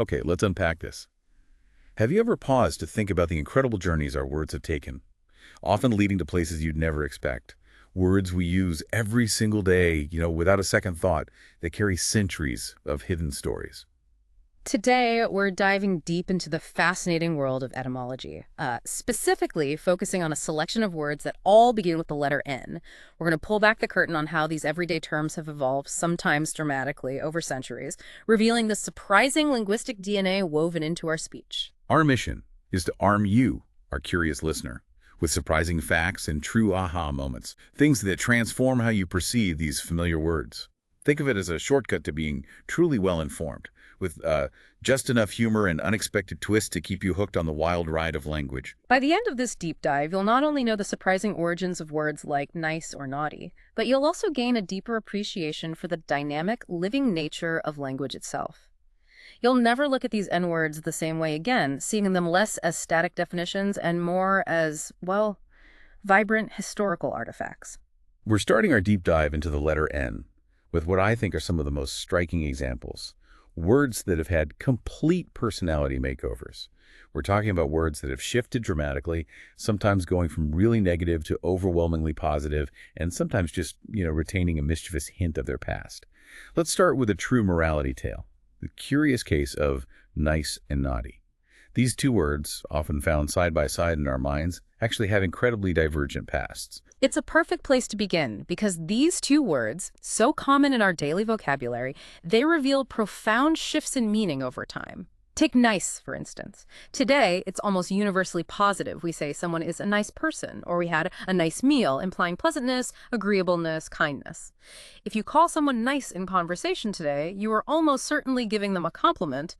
Okay, let's unpack this. Have you ever paused to think about the incredible journeys our words have taken, often leading to places you'd never expect? Words we use every single day, without a second thought, that carry centuries of hidden stories. Today, we're diving deep into the fascinating world of etymology, specifically focusing on a selection of words that all begin with the letter N. We're going to pull back the curtain on how these everyday terms have evolved, sometimes dramatically, over centuries, revealing the surprising linguistic DNA woven into our speech. Our mission is to arm you, our curious listener, with surprising facts and true aha moments, things that transform how you perceive these familiar words. Think of it as a shortcut to being truly well-informed, with just enough humor and unexpected twists to keep you hooked on the wild ride of language. By the end of this deep dive, you'll not only know the surprising origins of words like nice or naughty, but you'll also gain a deeper appreciation for the dynamic, living nature of language itself. You'll never look at these N-words the same way again, seeing them less as static definitions and more as, well, vibrant historical artifacts. We're starting our deep dive into the letter N with what I think are some of the most striking examples. Words that have had complete personality makeovers. We're talking about words that have shifted dramatically, sometimes going from really negative to overwhelmingly positive, and sometimes just, retaining a mischievous hint of their past. Let's start with a true morality tale, the curious case of nice and naughty. These two words, often found side by side in our minds, actually have incredibly divergent pasts. It's a perfect place to begin because these two words, so common in our daily vocabulary, they reveal profound shifts in meaning over time. Take nice, for instance. Today, it's almost universally positive. We say someone is a nice person, or we had a nice meal, implying pleasantness, agreeableness, kindness. If you call someone nice in conversation today, you are almost certainly giving them a compliment,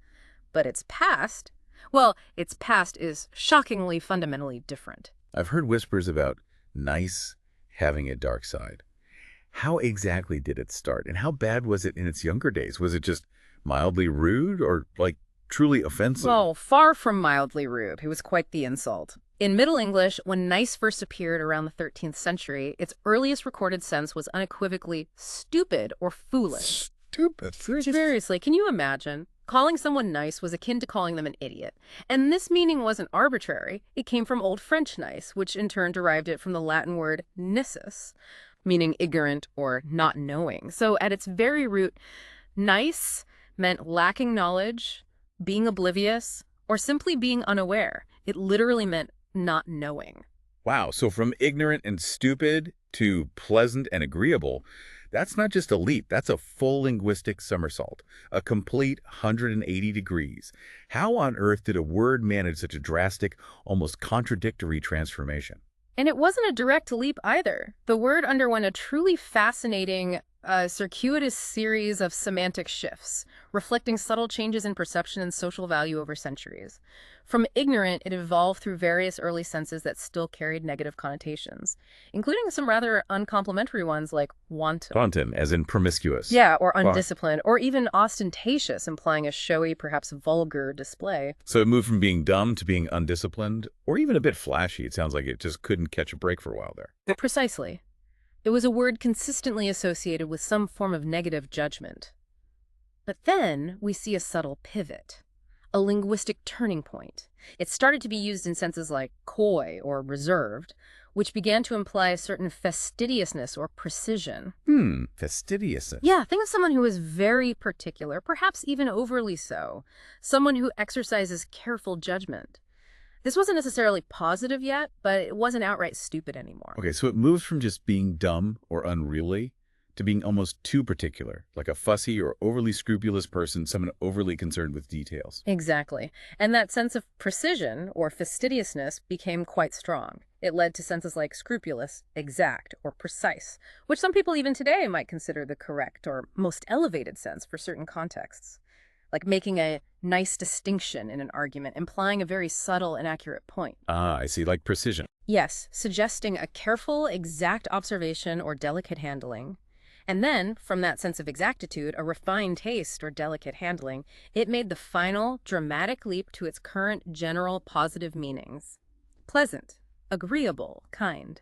but its past, well, its past is shockingly fundamentally different. I've heard whispers about nice having a dark side. How exactly did it start, and how bad was it in its younger days? Was it just mildly rude or, truly offensive? Well, far from mildly rude. It was quite the insult. In Middle English, when nice first appeared around the 13th century, its earliest recorded sense was unequivocally stupid or foolish. Stupid. Seriously, can you imagine? Calling someone nice was akin to calling them an idiot. And this meaning wasn't arbitrary. It came from Old French nice, which in turn derived it from the Latin word nisus, meaning ignorant or not knowing. So at its very root, nice meant lacking knowledge, being oblivious, or simply being unaware. It literally meant not knowing. Wow, so from ignorant and stupid to pleasant and agreeable, that's not just a leap, that's a full linguistic somersault, a complete 180 degrees. How on earth did a word manage such a drastic, almost contradictory transformation? And it wasn't a direct leap either. The word underwent a truly fascinating, circuitous series of semantic shifts, reflecting subtle changes in perception and social value over centuries. From ignorant, it evolved through various early senses that still carried negative connotations, including some rather uncomplimentary ones like wanton. Wanton, as in promiscuous. Yeah, or undisciplined, or even ostentatious, implying a showy, perhaps vulgar display. So it moved from being dumb to being undisciplined, or even a bit flashy. It sounds like it just couldn't catch a break for a while there. Precisely. It was a word consistently associated with some form of negative judgment. But then we see a subtle pivot, a linguistic turning point. It started to be used in senses like coy or reserved, which began to imply a certain fastidiousness or precision. Fastidiousness. Yeah, think of someone who is very particular, perhaps even overly so. Someone who exercises careful judgment. This wasn't necessarily positive yet, but it wasn't outright stupid anymore. Okay, so it moves from just being dumb or unruly to being almost too particular, like a fussy or overly scrupulous person, someone overly concerned with details. Exactly. And that sense of precision or fastidiousness became quite strong. It led to senses like scrupulous, exact, or precise, which some people even today might consider the correct or most elevated sense for certain contexts. Like making a nice distinction in an argument, implying a very subtle and accurate point. Ah, I see, like precision. Yes, suggesting a careful, exact observation or delicate handling. And then, from that sense of exactitude, a refined taste or delicate handling, it made the final, dramatic leap to its current general positive meanings. Pleasant, agreeable, kind.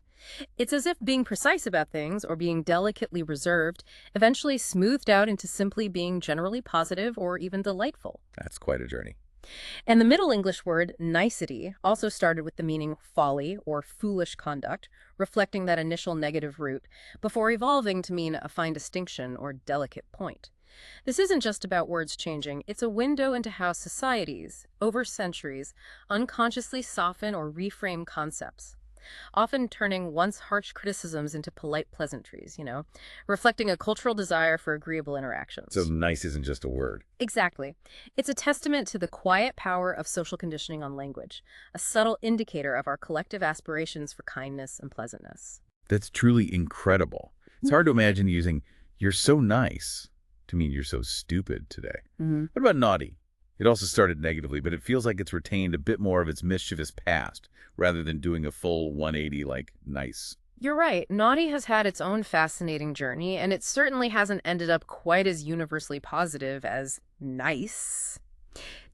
It's as if being precise about things or being delicately reserved eventually smoothed out into simply being generally positive or even delightful. That's quite a journey. And the Middle English word nicety also started with the meaning folly or foolish conduct, reflecting that initial negative root, before evolving to mean a fine distinction or delicate point. This isn't just about words changing, it's a window into how societies, over centuries, unconsciously soften or reframe concepts, often turning once harsh criticisms into polite pleasantries, reflecting a cultural desire for agreeable interactions. So nice isn't just a word. Exactly. It's a testament to the quiet power of social conditioning on language, a subtle indicator of our collective aspirations for kindness and pleasantness. That's truly incredible. It's hard to imagine using "you're so nice" to mean you're so stupid today. Mhm. What about naughty? It also started negatively, but it feels like it's retained a bit more of its mischievous past, rather than doing a full 180 like nice. You're right. Naughty has had its own fascinating journey, and it certainly hasn't ended up quite as universally positive as nice.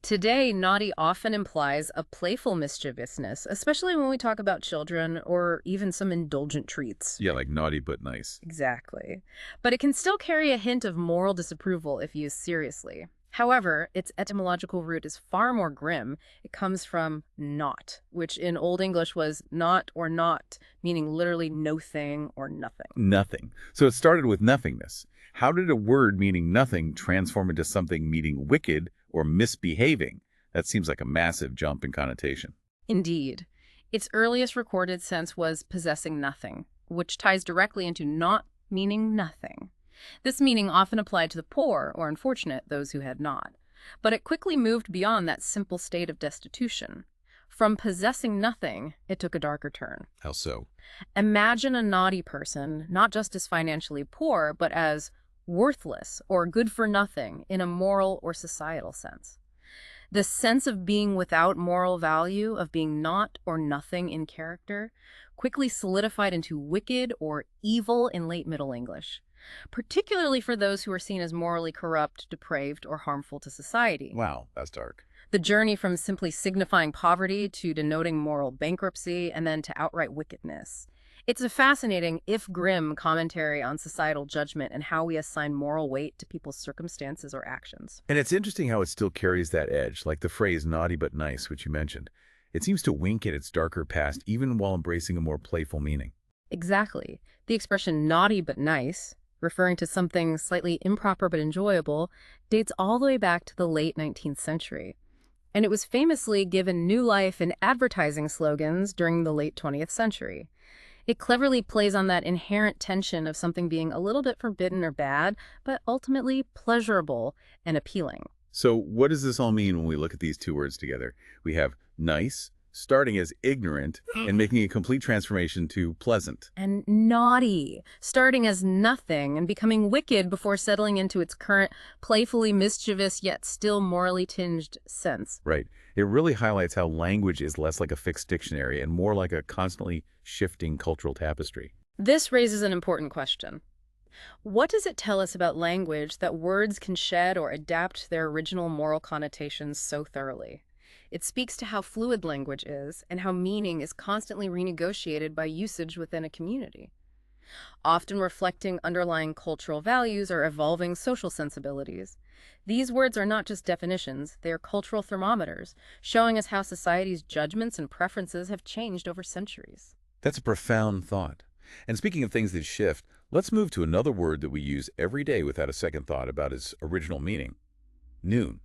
Today, naughty often implies a playful mischievousness, especially when we talk about children or even some indulgent treats. Yeah, like naughty but nice. Exactly. But it can still carry a hint of moral disapproval if used seriously. However, its etymological root is far more grim. It comes from not, which in Old English was not or not, meaning literally no thing or nothing. Nothing. So it started with nothingness. How did a word meaning nothing transform into something meaning wicked or misbehaving? That seems like a massive jump in connotation. Indeed. Its earliest recorded sense was possessing nothing, which ties directly into not meaning nothing. This meaning often applied to the poor or unfortunate, those who had not. But it quickly moved beyond that simple state of destitution. From possessing nothing, it took a darker turn. How so? Imagine a naughty person, not just as financially poor, but as worthless or good for nothing in a moral or societal sense. The sense of being without moral value, of being not or nothing in character, quickly solidified into wicked or evil in late Middle English, particularly for those who are seen as morally corrupt, depraved, or harmful to society. Wow, that's dark. The journey from simply signifying poverty to denoting moral bankruptcy and then to outright wickedness. It's a fascinating, if grim, commentary on societal judgment and how we assign moral weight to people's circumstances or actions. And it's interesting how it still carries that edge, like the phrase naughty but nice, which you mentioned. It seems to wink at its darker past, even while embracing a more playful meaning. Exactly. The expression naughty but nice, referring to something slightly improper but enjoyable, dates all the way back to the late 19th century. And it was famously given new life in advertising slogans during the late 20th century. It cleverly plays on that inherent tension of something being a little bit forbidden or bad, but ultimately pleasurable and appealing. So what does this all mean when we look at these two words together? We have nice, starting as ignorant, and making a complete transformation to pleasant. And naughty, starting as nothing and becoming wicked before settling into its current playfully mischievous yet still morally tinged sense. Right. It really highlights how language is less like a fixed dictionary and more like a constantly shifting cultural tapestry. This raises an important question. What does it tell us about language that words can shed or adapt their original moral connotations so thoroughly? It speaks to how fluid language is and how meaning is constantly renegotiated by usage within a community, often reflecting underlying cultural values or evolving social sensibilities. These words are not just definitions, they are cultural thermometers, showing us how society's judgments and preferences have changed over centuries. That's a profound thought. And speaking of things that shift, let's move to another word that we use every day without a second thought about its original meaning. Noon.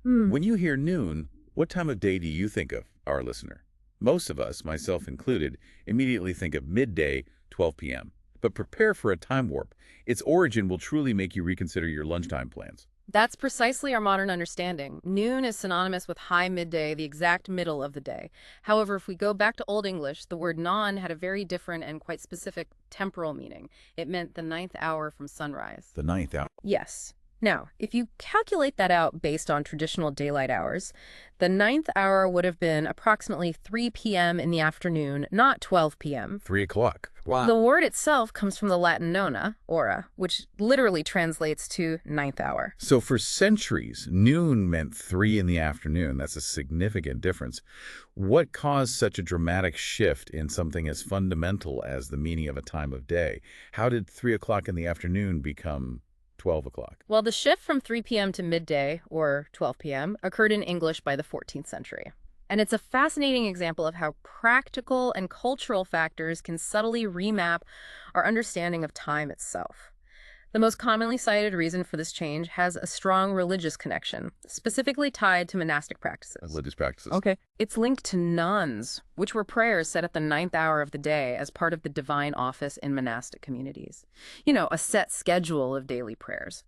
When you hear noon, what time of day do you think of, our listener? Most of us, myself included, immediately think of midday, 12 p.m. But prepare for a time warp. Its origin will truly make you reconsider your lunchtime plans. That's precisely our modern understanding. Noon is synonymous with high midday, the exact middle of the day. However, if we go back to Old English, the word non had a very different and quite specific temporal meaning. It meant the ninth hour from sunrise. The ninth hour. Yes. Now, if you calculate that out based on traditional daylight hours, the ninth hour would have been approximately 3 p.m. in the afternoon, not 12 p.m. 3 o'clock. Wow. The word itself comes from the Latin nona, ora, which literally translates to ninth hour. So for centuries, noon meant 3 in the afternoon. That's a significant difference. What caused such a dramatic shift in something as fundamental as the meaning of a time of day? How did 3 o'clock in the afternoon become 12 o'clock? Well, the shift from 3 p.m. to midday, or 12 p.m., occurred in English by the 14th century. And it's a fascinating example of how practical and cultural factors can subtly remap our understanding of time itself. The most commonly cited reason for this change has a strong religious connection, specifically tied to monastic practices. Religious practices. Okay. It's linked to nuns, which were prayers said at the ninth hour of the day as part of the divine office in monastic communities. You know, a set schedule of daily prayers.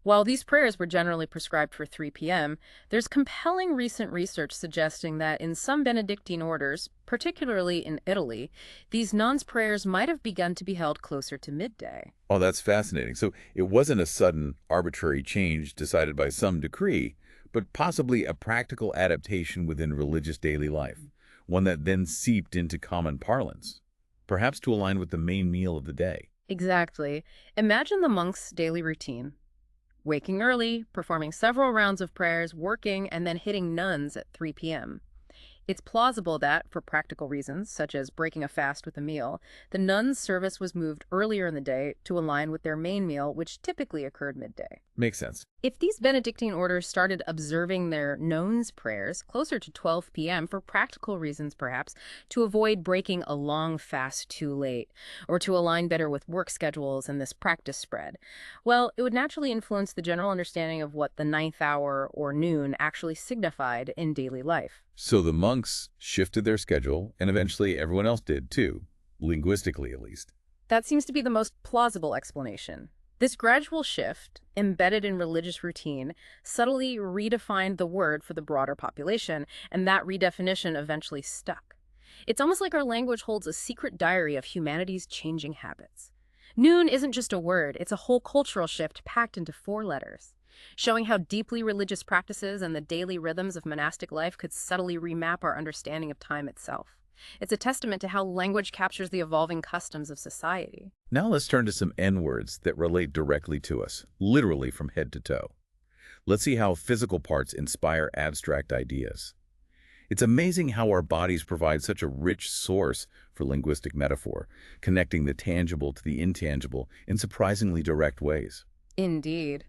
While these prayers were generally prescribed for 3 p.m., there's compelling recent research suggesting that in some Benedictine orders, particularly in Italy, these nuns' prayers might have begun to be held closer to midday. Oh, that's fascinating. So it wasn't a sudden, arbitrary change decided by some decree, but possibly a practical adaptation within religious daily life, one that then seeped into common parlance, perhaps to align with the main meal of the day. Exactly. Imagine the monk's daily routine. Waking early, performing several rounds of prayers, working, and then hitting nuns at 3 p.m. It's plausible that, for practical reasons, such as breaking a fast with a meal, the nuns' service was moved earlier in the day to align with their main meal, which typically occurred midday. Makes sense. If these Benedictine orders started observing their nones prayers closer to 12 p.m. for practical reasons, perhaps, to avoid breaking a long fast too late, or to align better with work schedules and this practice spread, well, it would naturally influence the general understanding of what the ninth hour or noon actually signified in daily life. So the monks shifted their schedule, and eventually everyone else did too, linguistically at least. That seems to be the most plausible explanation. This gradual shift, embedded in religious routine, subtly redefined the word for the broader population, and that redefinition eventually stuck. It's almost like our language holds a secret diary of humanity's changing habits. Noon isn't just a word, it's a whole cultural shift packed into 4 letters, showing how deeply religious practices and the daily rhythms of monastic life could subtly remap our understanding of time itself. It's a testament to how language captures the evolving customs of society. Now let's turn to some N-words that relate directly to us, literally from head to toe. Let's see how physical parts inspire abstract ideas. It's amazing how our bodies provide such a rich source for linguistic metaphor, connecting the tangible to the intangible in surprisingly direct ways. Indeed.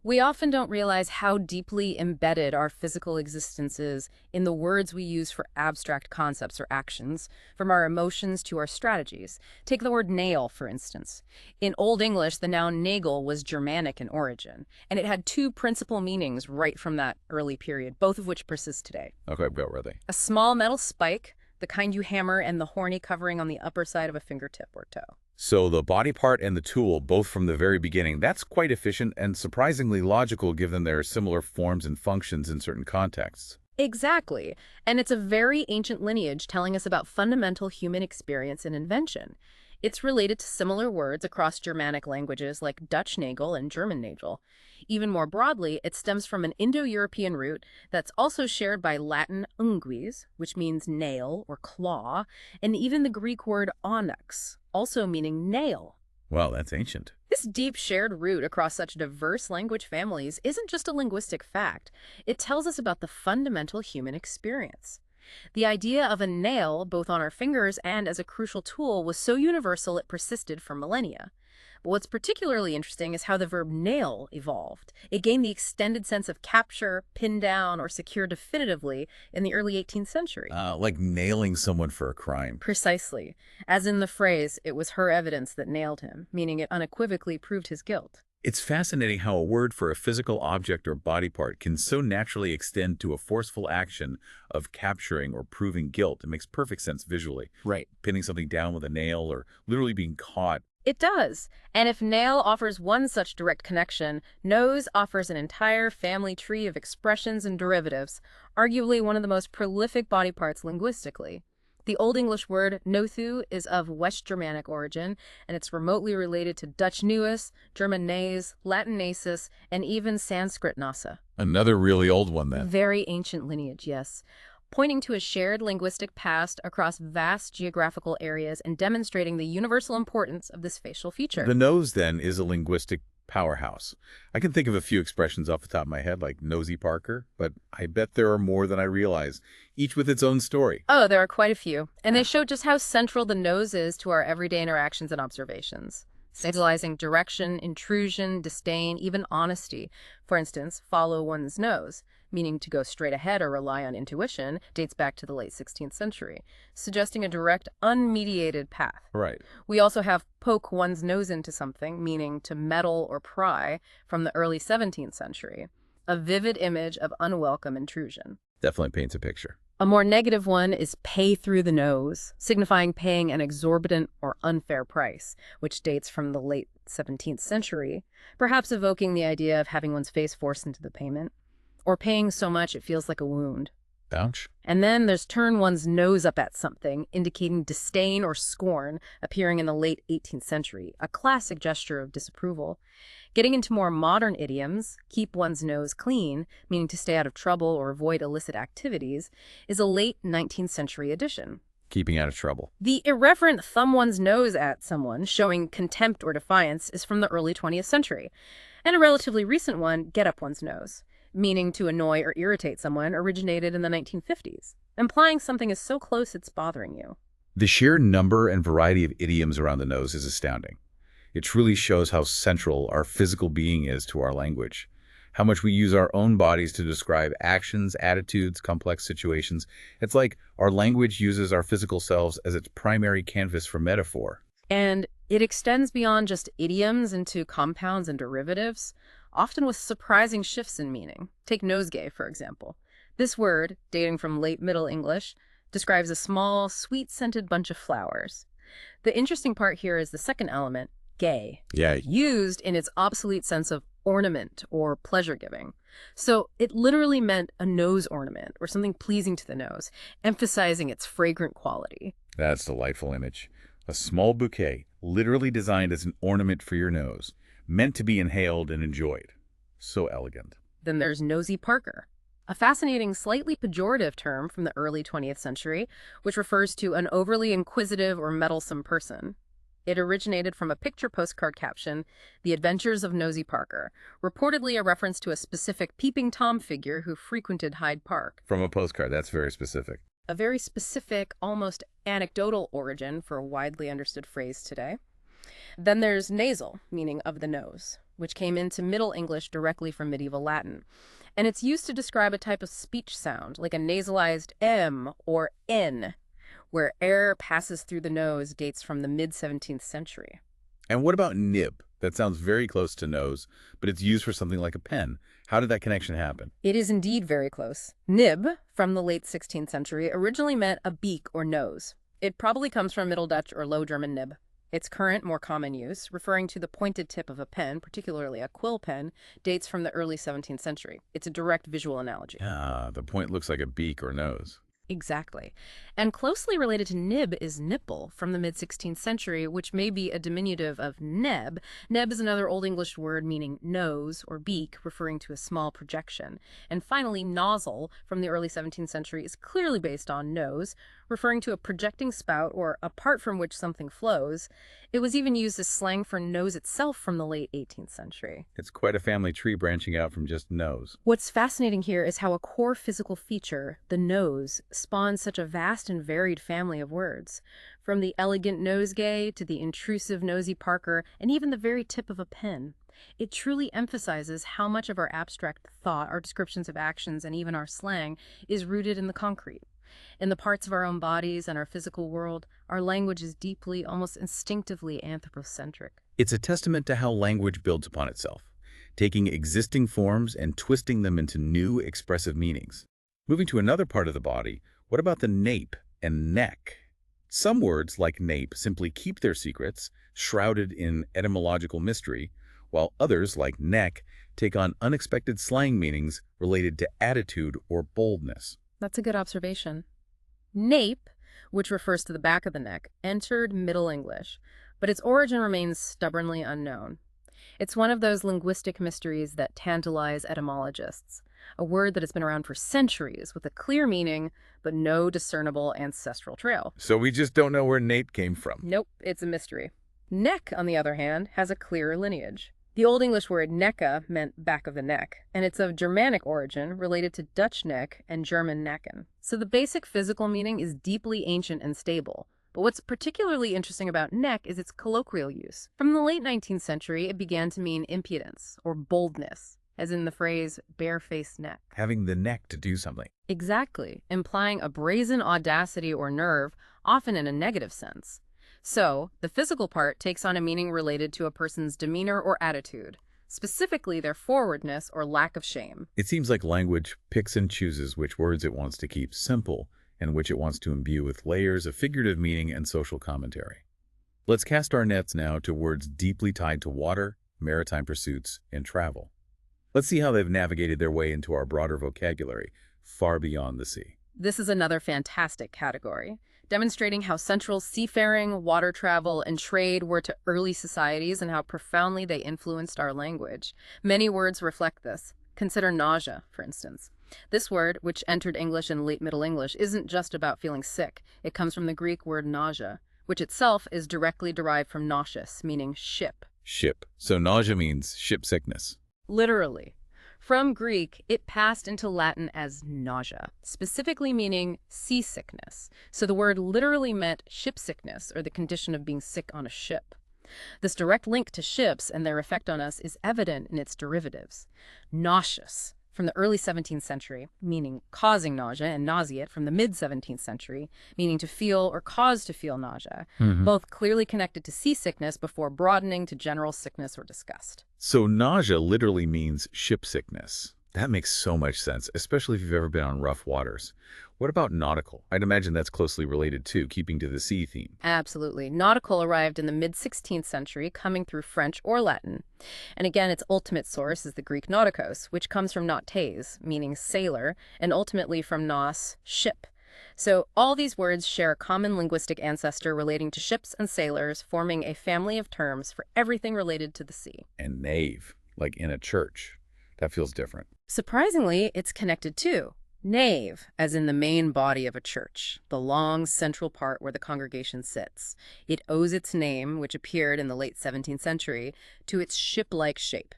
We often don't realize how deeply embedded our physical existence is in the words we use for abstract concepts or actions, from our emotions to our strategies. Take the word nail, for instance. In Old English, the noun nagel was Germanic in origin, and it had 2 principal meanings right from that early period, both of which persist today. Okay, what were they? A small metal spike, the kind you hammer, and the horny covering on the upper side of a fingertip or toe. So the body part and the tool, both from the very beginning, that's quite efficient and surprisingly logical given their similar forms and functions in certain contexts. Exactly. And it's a very ancient lineage telling us about fundamental human experience and invention. It's related to similar words across Germanic languages like Dutch nagel and German nagel. Even more broadly, it stems from an Indo-European root that's also shared by Latin unguis, which means nail or claw, and even the Greek word onyx, also meaning nail. Wow, that's ancient. This deep shared root across such diverse language families isn't just a linguistic fact. It tells us about the fundamental human experience. The idea of a nail, both on our fingers and as a crucial tool, was so universal it persisted for millennia. But what's particularly interesting is how the verb nail evolved. It gained the extended sense of capture, pin down, or secure definitively in the early 18th century. Like nailing someone for a crime. Precisely. As in the phrase, it was her evidence that nailed him, meaning it unequivocally proved his guilt. It's fascinating how a word for a physical object or body part can so naturally extend to a forceful action of capturing or proving guilt. It makes perfect sense visually. Right. Pinning something down with a nail or literally being caught. It does. And if nail offers one such direct connection, nose offers an entire family tree of expressions and derivatives, arguably one of the most prolific body parts linguistically. The Old English word nothu is of West Germanic origin, and it's remotely related to Dutch nuus, German nes, Latin nasus, and even Sanskrit nasa. Another really old one, then. Very ancient lineage, yes, pointing to a shared linguistic past across vast geographical areas and demonstrating the universal importance of this facial feature. The nose, then, is a linguistic powerhouse. I can think of a few expressions off the top of my head, like nosy Parker, but I bet there are more than I realize, each with its own story. Oh, there are quite a few, and they show just how central the nose is to our everyday interactions and observations, symbolizing direction, intrusion, disdain, even honesty. For instance, follow one's nose, meaning to go straight ahead or rely on intuition, dates back to the late 16th century, suggesting a direct, unmediated path. Right. We also have poke one's nose into something, meaning to meddle or pry, from the early 17th century, a vivid image of unwelcome intrusion. Definitely paints a picture. A more negative one is pay through the nose, signifying paying an exorbitant or unfair price, which dates from the late 17th century, perhaps evoking the idea of having one's face forced into the payment, or paying so much it feels like a wound. Ouch. And then there's turn one's nose up at something, indicating disdain or scorn, appearing in the late 18th century, a classic gesture of disapproval. Getting into more modern idioms, keep one's nose clean, meaning to stay out of trouble or avoid illicit activities, is a late 19th century addition. Keeping out of trouble. The irreverent thumb one's nose at someone, showing contempt or defiance, is from the early 20th century. And a relatively recent one, get up one's nose, meaning to annoy or irritate someone, originated in the 1950s, implying something is so close it's bothering you. The sheer number and variety of idioms around the nose is astounding. It truly shows how central our physical being is to our language, how much we use our own bodies to describe actions, attitudes, complex situations. It's like our language uses our physical selves as its primary canvas for metaphor. And it extends beyond just idioms into compounds and derivatives, often with surprising shifts in meaning. Take nosegay, for example. This word, dating from late Middle English, describes a small, sweet-scented bunch of flowers. The interesting part here is the second element, gay, used in its obsolete sense of ornament or pleasure-giving. So it literally meant a nose ornament or something pleasing to the nose, emphasizing its fragrant quality. That's a delightful image. A small bouquet, literally designed as an ornament for your nose, meant to be inhaled and enjoyed. So elegant. Then there's nosy Parker, a fascinating, slightly pejorative term from the early 20th century, which refers to an overly inquisitive or meddlesome person. It originated from a picture postcard caption, The Adventures of Nosy Parker, reportedly a reference to a specific Peeping Tom figure who frequented Hyde Park. From a postcard, that's very specific. A very specific, almost anecdotal origin for a widely understood phrase today. Then there's nasal, meaning of the nose, which came into Middle English directly from medieval Latin. And it's used to describe a type of speech sound, like a nasalized M or N, where air passes through the nose, dates from the mid-17th century. And what about nib? That sounds very close to nose, but it's used for something like a pen. How did that connection happen? It is indeed very close. Nib, from the late 16th century, originally meant a beak or nose. It probably comes from Middle Dutch or Low German nib. Its current, more common use, referring to the pointed tip of a pen, particularly a quill pen, dates from the early 17th century. It's a direct visual analogy. Ah, the point looks like a beak or nose. Exactly. And closely related to nib is nipple from the mid-16th century, which may be a diminutive of neb. Neb is another Old English word meaning nose or beak, referring to a small projection. And finally, nozzle from the early 17th century is clearly based on nose, referring to a projecting spout or a part from which something flows. It was even used as slang for nose itself from the late 18th century. It's quite a family tree branching out from just nose. What's fascinating here is how a core physical feature, the nose, spawns such a vast and varied family of words, from the elegant nosegay to the intrusive nosy Parker, and even the very tip of a pen. It truly emphasizes how much of our abstract thought, our descriptions of actions, and even our slang is rooted in the concrete. In the parts of our own bodies and our physical world, our language is deeply, almost instinctively anthropocentric. It's a testament to how language builds upon itself, taking existing forms and twisting them into new expressive meanings. Moving to another part of the body, what about the nape and neck? Some words, like nape, simply keep their secrets, shrouded in etymological mystery, while others, like neck, take on unexpected slang meanings related to attitude or boldness. That's a good observation. Nape, which refers to the back of the neck, entered Middle English, but its origin remains stubbornly unknown. It's one of those linguistic mysteries that tantalize etymologists, a word that has been around for centuries with a clear meaning, but no discernible ancestral trail. So we just don't know where Nate came from. Nope, it's a mystery. Neck, on the other hand, has a clearer lineage. The Old English word necka meant back of the neck, and it's of Germanic origin related to Dutch neck and German nacken. So the basic physical meaning is deeply ancient and stable. But what's particularly interesting about neck is its colloquial use. From the late 19th century, it began to mean impudence or boldness, as in the phrase barefaced neck. Having the neck to do something. Exactly, implying a brazen audacity or nerve, often in a negative sense. So, the physical part takes on a meaning related to a person's demeanor or attitude, specifically their forwardness or lack of shame. It seems like language picks and chooses which words it wants to keep simple and which it wants to imbue with layers of figurative meaning and social commentary. Let's cast our nets now to words deeply tied to water, maritime pursuits, and travel. Let's see how they've navigated their way into our broader vocabulary, far beyond the sea. This is another fantastic category, demonstrating how central seafaring, water travel, and trade were to early societies and how profoundly they influenced our language. Many words reflect this. Consider nausea, for instance. This word, which entered English in late Middle English, isn't just about feeling sick. It comes from the Greek word nausea, which itself is directly derived from nauseous, meaning ship. Ship. So nausea means ship sickness. Literally. From Greek, it passed into Latin as nausea, specifically meaning seasickness. So the word literally meant ship sickness, or the condition of being sick on a ship. This direct link to ships and their effect on us is evident in its derivatives. Nauseous, from the early 17th century, meaning causing nausea, and nauseate from the mid-17th century, meaning to feel or cause to feel nausea, both clearly connected to seasickness before broadening to general sickness or disgust. So nausea literally means ship sickness. That makes so much sense, especially if you've ever been on rough waters. What about nautical? I'd imagine that's closely related too, keeping to the sea theme. Absolutely. Nautical arrived in the mid-16th century, coming through French or Latin. And again, its ultimate source is the Greek nautikos, which comes from nautes, meaning sailor, and ultimately from nous, ship. So all these words share a common linguistic ancestor relating to ships and sailors, forming a family of terms for everything related to the sea. And nave, like in a church. That feels different. Surprisingly, it's connected too. Nave, as in the main body of a church, the long central part where the congregation sits. It owes its name, which appeared in the late 17th century, to its ship-like shape.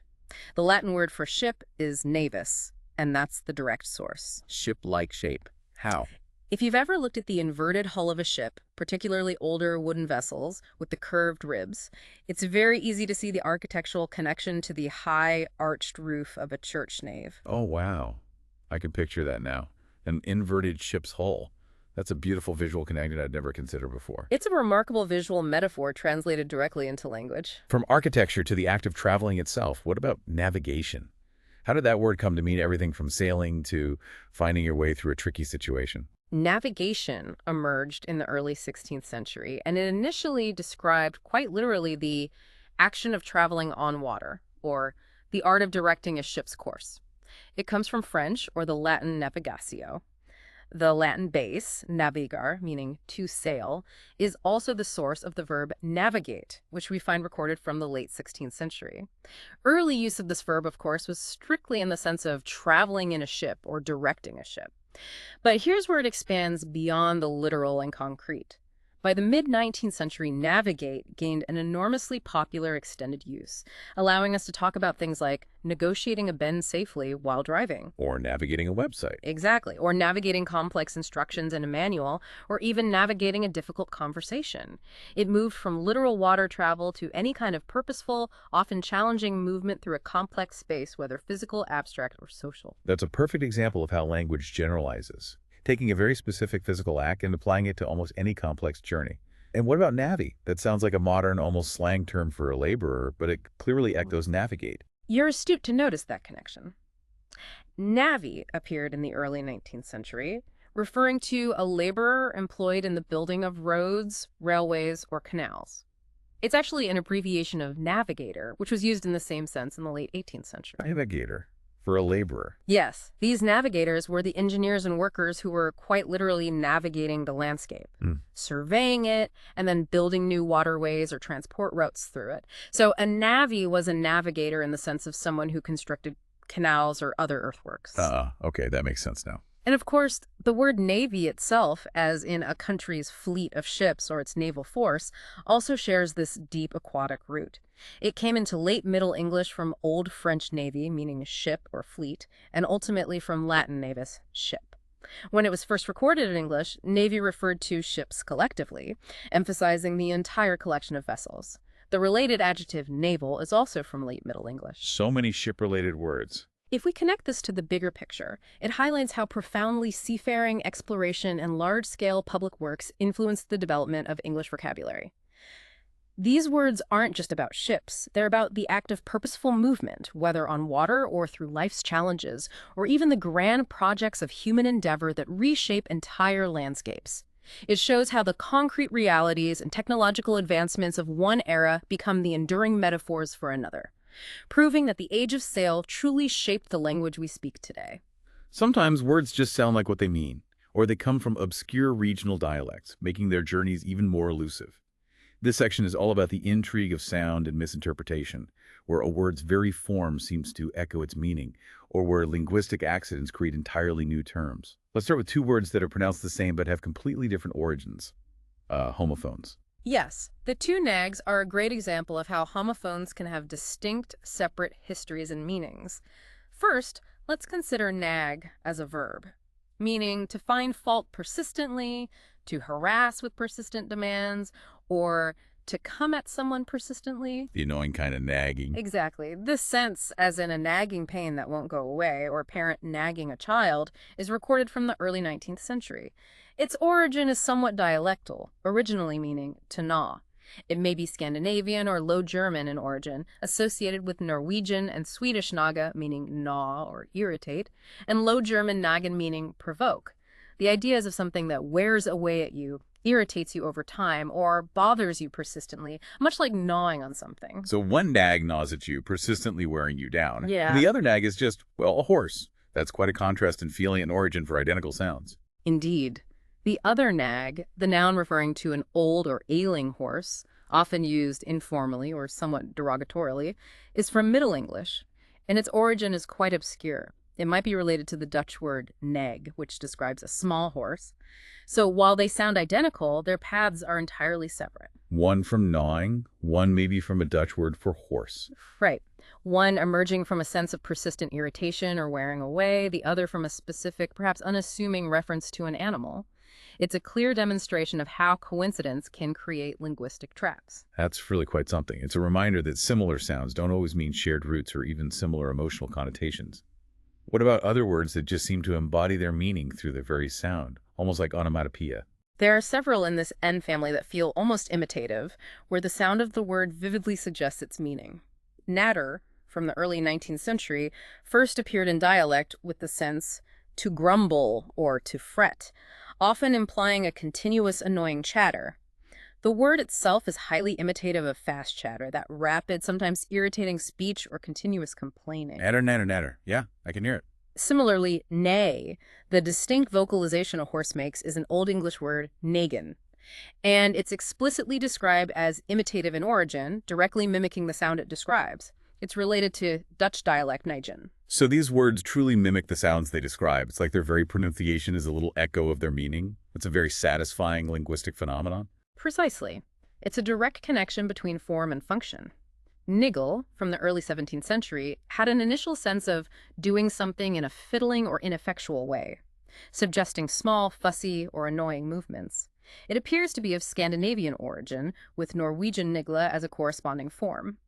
The Latin word for ship is navis, and that's the direct source. Ship-like shape. How? If you've ever looked at the inverted hull of a ship, particularly older wooden vessels with the curved ribs, it's very easy to see the architectural connection to the high arched roof of a church nave. Oh, wow. I can picture that now. An inverted ship's hull. That's a beautiful visual connection I'd never considered before. It's a remarkable visual metaphor translated directly into language. From architecture to the act of traveling itself, what about navigation? How did that word come to mean everything from sailing to finding your way through a tricky situation? Navigation emerged in the early 16th century, and it initially described quite literally the action of traveling on water, or the art of directing a ship's course. It comes from French, or the Latin navigatio. The Latin base, navigar, meaning to sail, is also the source of the verb navigate, which we find recorded from the late 16th century. Early use of this verb, of course, was strictly in the sense of traveling in a ship or directing a ship. But here's where it expands beyond the literal and concrete. By the mid-19th century, navigate gained an enormously popular extended use, allowing us to talk about things like negotiating a bend safely while driving. Or navigating a website. Exactly. Or navigating complex instructions in a manual, or even navigating a difficult conversation. It moved from literal water travel to any kind of purposeful, often challenging movement through a complex space, whether physical, abstract, or social. That's a perfect example of how language generalizes, taking a very specific physical act and applying it to almost any complex journey. And what about navi? That sounds like a modern, almost slang term for a laborer, but it clearly echoes navigate. You're astute to notice that connection. Navvy appeared in the early 19th century, referring to a laborer employed in the building of roads, railways, or canals. It's actually an abbreviation of navigator, which was used in the same sense in the late 18th century. Navigator. for a laborer. Yes, these navigators were the engineers and workers who were quite literally navigating the landscape, surveying it, and then building new waterways or transport routes through it. So a navvy was a navigator in the sense of someone who constructed canals or other earthworks. Okay, that makes sense now. And of course, the word navy itself, as in a country's fleet of ships or its naval force, also shares this deep aquatic root. It came into late Middle English from Old French navy, meaning ship or fleet, and ultimately from Latin navis, ship. When it was first recorded in English, navy referred to ships collectively, emphasizing the entire collection of vessels. The related adjective naval is also from late Middle English. So many ship-related words. If we connect this to the bigger picture, it highlights how profoundly seafaring, exploration, and large-scale public works influenced the development of English vocabulary. These words aren't just about ships. They're about the act of purposeful movement, whether on water or through life's challenges, or even the grand projects of human endeavor that reshape entire landscapes. It shows how the concrete realities and technological advancements of one era become the enduring metaphors for another, proving that the age of sail truly shaped the language we speak today. Sometimes words just sound like what they mean, or they come from obscure regional dialects, making their journeys even more elusive. This section is all about the intrigue of sound and misinterpretation, where a word's very form seems to echo its meaning, or where linguistic accidents create entirely new terms. Let's start with two words that are pronounced the same but have completely different origins. Homophones. Yes, the two nags are a great example of how homophones can have distinct, separate histories and meanings. First, let's consider nag as a verb, meaning to find fault persistently, to harass with persistent demands, or to come at someone persistently. The annoying kind of nagging. Exactly. This sense, as in a nagging pain that won't go away, or a parent nagging a child, is recorded from the early 19th century. Its origin is somewhat dialectal, originally meaning to gnaw. It may be Scandinavian or Low German in origin, associated with Norwegian and Swedish naga, meaning gnaw or irritate, and Low German nagen, meaning provoke. The idea is of something that wears away at you, irritates you over time, or bothers you persistently, much like gnawing on something. So one nag gnaws at you, persistently wearing you down. Yeah. And the other nag is just, well, a horse. That's quite a contrast in feeling and origin for identical sounds. Indeed. The other nag, the noun referring to an old or ailing horse, often used informally or somewhat derogatorily, is from Middle English, and its origin is quite obscure. It might be related to the Dutch word neg, which describes a small horse. So while they sound identical, their paths are entirely separate. One from gnawing, one maybe from a Dutch word for horse. Right. One emerging from a sense of persistent irritation or wearing away, the other from a specific, perhaps unassuming reference to an animal. It's a clear demonstration of how coincidence can create linguistic traps. That's really quite something. It's a reminder that similar sounds don't always mean shared roots or even similar emotional connotations. What about other words that just seem to embody their meaning through their very sound, almost like onomatopoeia? There are several in this N family that feel almost imitative, where the sound of the word vividly suggests its meaning. Natter, from the early 19th century, first appeared in dialect with the sense to grumble or to fret, often implying a continuous annoying chatter. The word itself is highly imitative of fast chatter, that rapid, sometimes irritating speech or continuous complaining. Natter, natter, natter. Yeah, I can hear it. Similarly, neigh, the distinct vocalization a horse makes, is an Old English word, negen, and it's explicitly described as imitative in origin, directly mimicking the sound it describes. It's related to Dutch dialect neigen. So these words truly mimic the sounds they describe. It's like their very pronunciation is a little echo of their meaning. It's a very satisfying linguistic phenomenon. Precisely. It's a direct connection between form and function. Niggle, from the early 17th century, had an initial sense of doing something in a fiddling or ineffectual way, suggesting small, fussy, or annoying movements. It appears to be of Scandinavian origin, with Norwegian nigle as a corresponding form.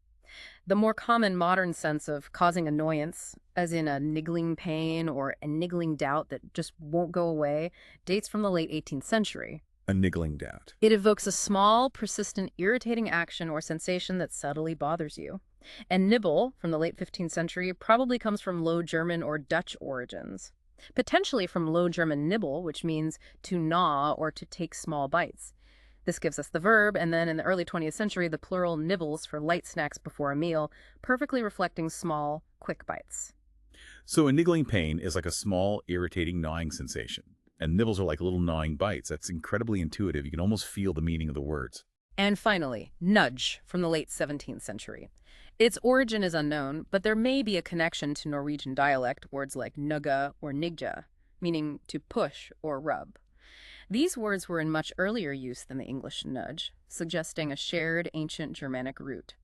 The more common modern sense of causing annoyance, as in a niggling pain or a niggling doubt that just won't go away, dates from the late 18th century. A niggling doubt. It evokes a small, persistent, irritating action or sensation that subtly bothers you. And nibble, from the late 15th century, probably comes from Low German or Dutch origins. Potentially from Low German nibble, which means to gnaw or to take small bites. This gives us the verb, and then in the early 20th century, the plural nibbles for light snacks before a meal, perfectly reflecting small, quick bites. So a niggling pain is like a small, irritating gnawing sensation. And nibbles are like little gnawing bites. That's incredibly intuitive. You can almost feel the meaning of the words. And finally, nudge from the late 17th century. Its origin is unknown, but there may be a connection to Norwegian dialect words like nugga or nigja, meaning to push or rub. These words were in much earlier use than the English nudge, suggesting a shared ancient Germanic root.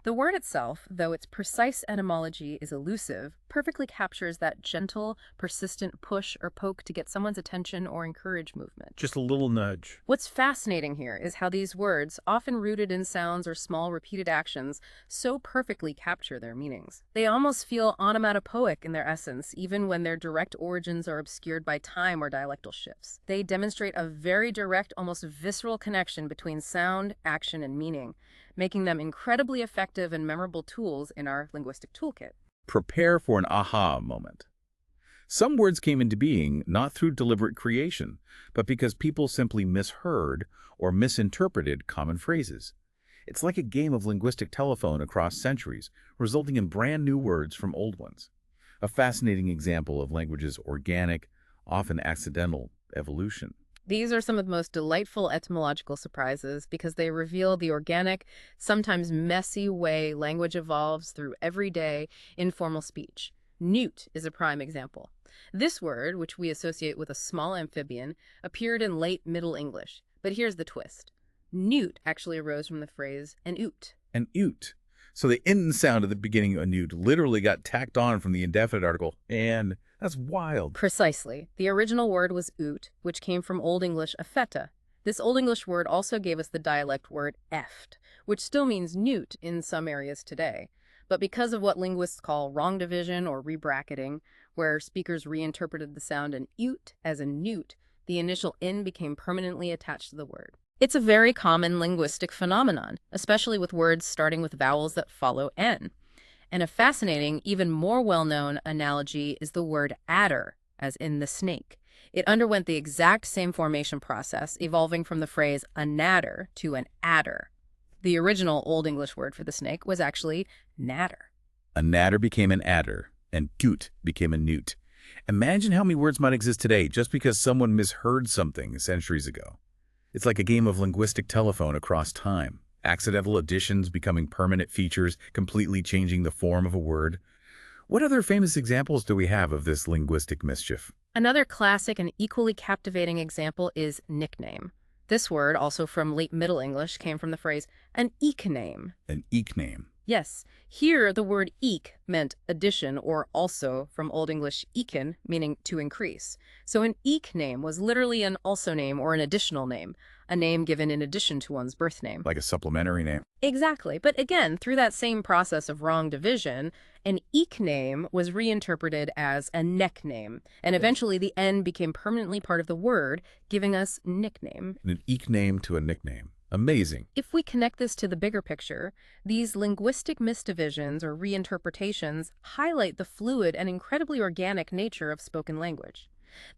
The word itself, though its precise etymology is elusive, perfectly captures that gentle, persistent push or poke to get someone's attention or encourage movement. Just a little nudge. What's fascinating here is how these words, often rooted in sounds or small repeated actions, so perfectly capture their meanings. They almost feel onomatopoeic in their essence, even when their direct origins are obscured by time or dialectal shifts. They demonstrate a very direct, almost visceral connection between sound, action, and meaning, making them incredibly effective and memorable tools in our linguistic toolkit. Prepare for an aha moment. Some words came into being not through deliberate creation, but because people simply misheard or misinterpreted common phrases. It's like a game of linguistic telephone across centuries, resulting in brand new words from old ones. A fascinating example of language's organic, often accidental evolution. These are some of the most delightful etymological surprises because they reveal the organic, sometimes messy way language evolves through everyday, informal speech. Newt is a prime example. This word, which we associate with a small amphibian, appeared in late Middle English. But here's the twist. Newt actually arose from the phrase an oot. An oot. So the n sound at the beginning of newt literally got tacked on from the indefinite article, and that's wild. Precisely. The original word was oot, which came from Old English afeta. This Old English word also gave us the dialect word eft, which still means newt in some areas today. But because of what linguists call wrong division or rebracketing, where speakers reinterpreted the sound an oot as a newt, the initial n became permanently attached to the word. It's a very common linguistic phenomenon, especially with words starting with vowels that follow n. And a fascinating, even more well-known analogy is the word adder, as in the snake. It underwent the exact same formation process, evolving from the phrase a natter to an adder. The original Old English word for the snake was actually natter. A natter became an adder, and goot became a newt. Imagine how many words might exist today just because someone misheard something centuries ago. It's like a game of linguistic telephone across time. Accidental additions becoming permanent features, completely changing the form of a word. What other famous examples do we have of this linguistic mischief? Another classic and equally captivating example is nickname. This word, also from late Middle English, came from the phrase an eek-name. An eek-name. Yes, here the word eek meant addition or also from Old English eken, meaning to increase. So an eek name was literally an also name or an additional name, a name given in addition to one's birth name. Like a supplementary name. Exactly, but again, through that same process of wrong division, an eek name was reinterpreted as a neck name, and eventually the N became permanently part of the word, giving us nickname. An eek name to a nickname. Amazing. If we connect this to the bigger picture, these linguistic misdivisions or reinterpretations highlight the fluid and incredibly organic nature of spoken language.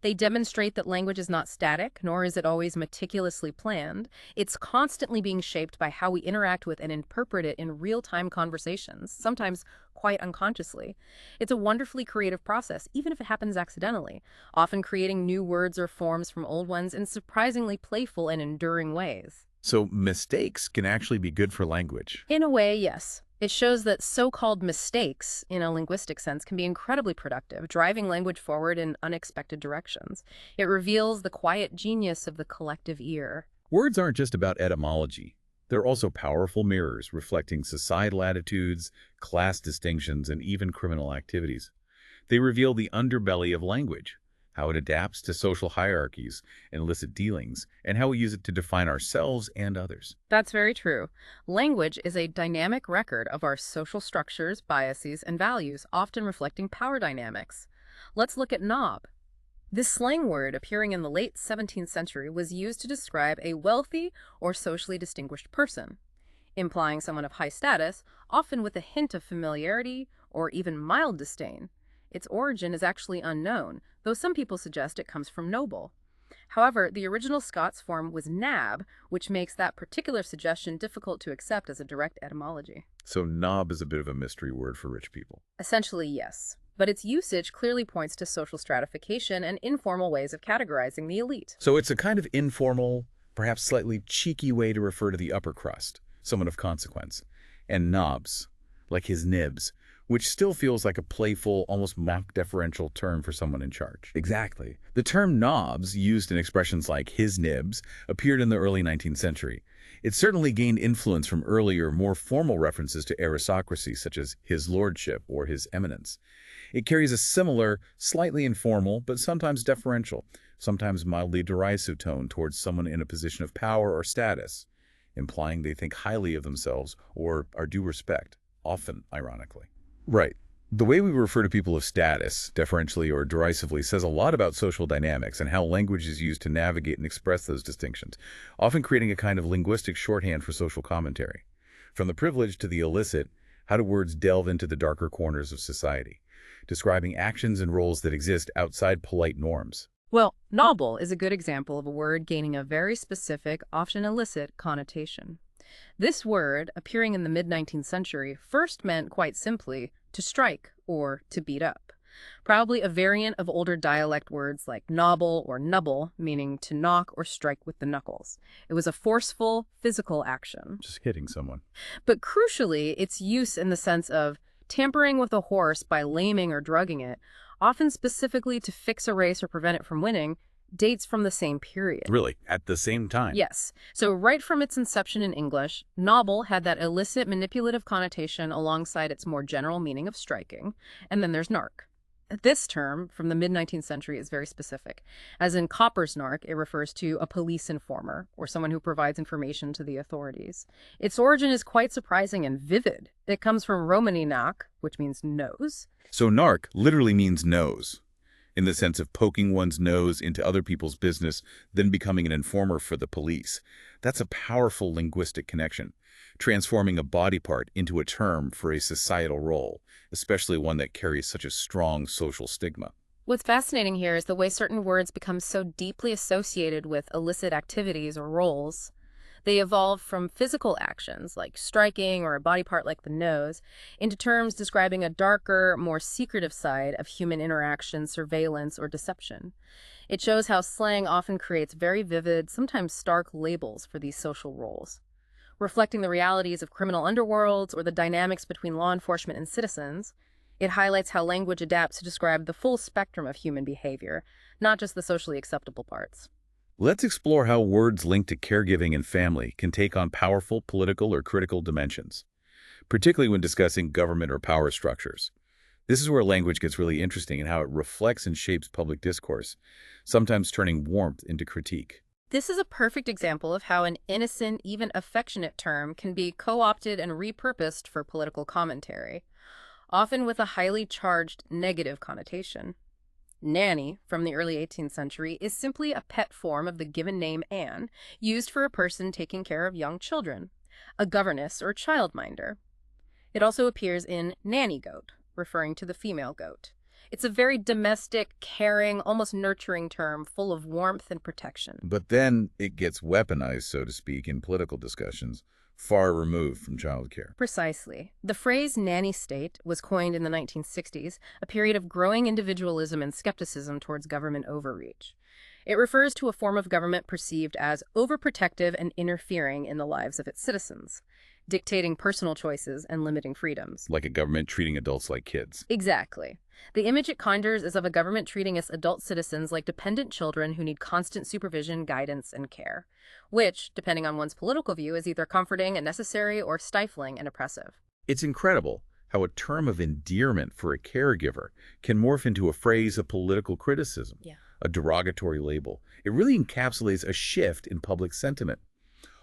They demonstrate that language is not static, nor is it always meticulously planned. It's constantly being shaped by how we interact with and interpret it in real-time conversations, sometimes quite unconsciously. It's a wonderfully creative process, even if it happens accidentally, often creating new words or forms from old ones in surprisingly playful and enduring ways. So mistakes can actually be good for language. In a way, yes. It shows that so-called mistakes, in a linguistic sense, can be incredibly productive, driving language forward in unexpected directions. It reveals the quiet genius of the collective ear. Words aren't just about etymology. They're also powerful mirrors reflecting societal attitudes, class distinctions, and even criminal activities. They reveal the underbelly of language, how it adapts to social hierarchies and illicit dealings, and how we use it to define ourselves and others. That's very true. Language is a dynamic record of our social structures, biases, and values, often reflecting power dynamics. Let's look at knob. This slang word, appearing in the late 17th century, was used to describe a wealthy or socially distinguished person, implying someone of high status, often with a hint of familiarity or even mild disdain. Its origin is actually unknown, though some people suggest it comes from noble. However, the original Scots form was nab, which makes that particular suggestion difficult to accept as a direct etymology. So knob is a bit of a mystery word for rich people. Essentially, yes. but its usage clearly points to social stratification and informal ways of categorizing the elite. So it's a kind of informal, perhaps slightly cheeky way to refer to the upper crust, someone of consequence, and knobs, like his nibs, which still feels like a playful, almost mock-deferential term for someone in charge. Exactly. The term knobs, used in expressions like his nibs, appeared in the early 19th century. It certainly gained influence from earlier, more formal references to aristocracy, such as his lordship or his eminence. It carries a similar, slightly informal, but sometimes deferential, sometimes mildly derisive tone towards someone in a position of power or status, implying they think highly of themselves or are due respect, often ironically. Right. The way we refer to people of status, deferentially or derisively, says a lot about social dynamics and how language is used to navigate and express those distinctions, often creating a kind of linguistic shorthand for social commentary. From the privileged to the illicit, how do words delve into the darker corners of society, describing actions and roles that exist outside polite norms? Well, noble is a good example of a word gaining a very specific, often illicit connotation. This word, appearing in the mid-19th century, first meant quite simply to strike or to beat up. Probably a variant of older dialect words like nobble or nubble, meaning to knock or strike with the knuckles. It was a forceful, physical action. Just hitting someone. But crucially, its use in the sense of tampering with a horse by laming or drugging it, often specifically to fix a race or prevent it from winning, dates from the same period. Really? At the same time? Yes. So right from its inception in English, nobble had that illicit manipulative connotation alongside its more general meaning of striking. And then there's narc. This term, from the mid-19th century, is very specific. As in Copper's narc, it refers to a police informer, or someone who provides information to the authorities. Its origin is quite surprising and vivid. It comes from Romany nac, which means nose. So narc literally means nose, in the sense of poking one's nose into other people's business, then becoming an informer for the police. That's a powerful linguistic connection, transforming a body part into a term for a societal role, especially one that carries such a strong social stigma. What's fascinating here is the way certain words become so deeply associated with illicit activities or roles. They evolve from physical actions, like striking or a body part like the nose, into terms describing a darker, more secretive side of human interaction, surveillance, or deception. It shows how slang often creates very vivid, sometimes stark labels for these social roles. Reflecting the realities of criminal underworlds or the dynamics between law enforcement and citizens, it highlights how language adapts to describe the full spectrum of human behavior, not just the socially acceptable parts. Let's explore how words linked to caregiving and family can take on powerful political or critical dimensions, particularly when discussing government or power structures. This is where language gets really interesting and how it reflects and shapes public discourse, sometimes turning warmth into critique. This is a perfect example of how an innocent, even affectionate term can be co-opted and repurposed for political commentary, often with a highly charged negative connotation. Nanny, from the early 18th century, is simply a pet form of the given name Anne, used for a person taking care of young children, a governess or childminder. It also appears in nanny goat, referring to the female goat. It's a very domestic, caring, almost nurturing term full of warmth and protection. But then it gets weaponized, so to speak, in political discussions, far removed from childcare. Precisely. The phrase nanny state was coined in the 1960s, a period of growing individualism and skepticism towards government overreach. It refers to a form of government perceived as overprotective and interfering in the lives of its citizens, dictating personal choices and limiting freedoms. Like a government treating adults like kids. Exactly. The image it conjures is of a government treating its adult citizens like dependent children who need constant supervision, guidance, and care, which, depending on one's political view, is either comforting and necessary or stifling and oppressive. It's incredible how a term of endearment for a caregiver can morph into a phrase of political criticism, a derogatory label. It really encapsulates a shift in public sentiment,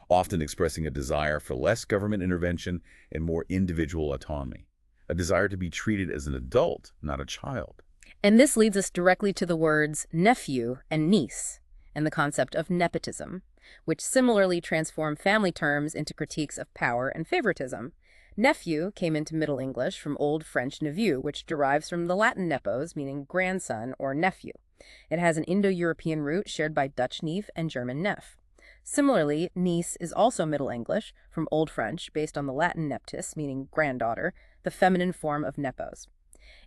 often expressing a desire for less government intervention and more individual autonomy, a desire to be treated as an adult, not a child. And this leads us directly to the words nephew and niece, and the concept of nepotism, which similarly transform family terms into critiques of power and favoritism. Nephew came into Middle English from Old French neveu, which derives from the Latin nepos, meaning grandson or nephew. It has an Indo-European root shared by Dutch neef and German nef. Similarly, niece is also Middle English, from Old French, based on the Latin neptis, meaning granddaughter, the feminine form of nepos.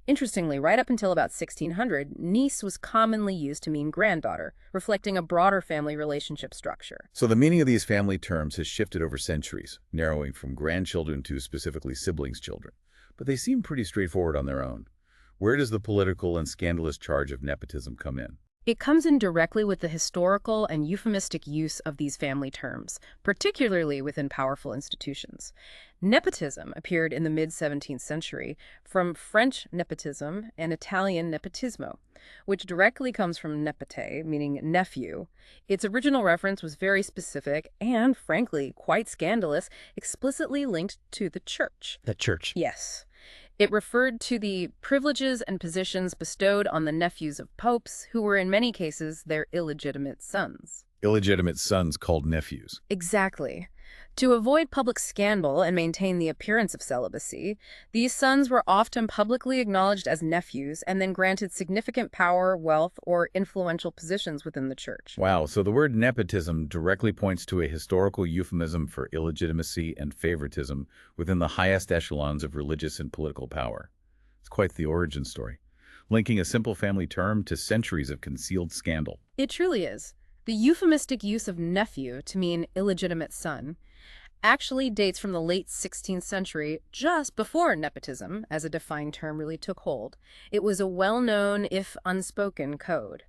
Interestingly, right up until about 1600, niece was commonly used to mean granddaughter, reflecting a broader family relationship structure. So the meaning of these family terms has shifted over centuries, narrowing from grandchildren to specifically siblings' children. But they seem pretty straightforward on their own. Where does the political and scandalous charge of nepotism come in? It comes in directly with the historical and euphemistic use of these family terms, particularly within powerful institutions. Nepotism appeared in the mid-17th century from French nepotism and Italian nepotismo, which directly comes from nepete, meaning nephew. Its original reference was very specific and, frankly, quite scandalous, explicitly linked to the church. The church. Yes. It referred to the privileges and positions bestowed on the nephews of popes, who were in many cases their illegitimate sons. Illegitimate sons called nephews. Exactly. To avoid public scandal and maintain the appearance of celibacy, these sons were often publicly acknowledged as nephews and then granted significant power, wealth, or influential positions within the church. Wow, so the word nepotism directly points to a historical euphemism for illegitimacy and favoritism within the highest echelons of religious and political power. It's quite the origin story, linking a simple family term to centuries of concealed scandal. It truly is. The euphemistic use of nephew to mean illegitimate son actually dates from the late 16th century, just before nepotism, as a defined term, really took hold. It was a well-known, if unspoken, code.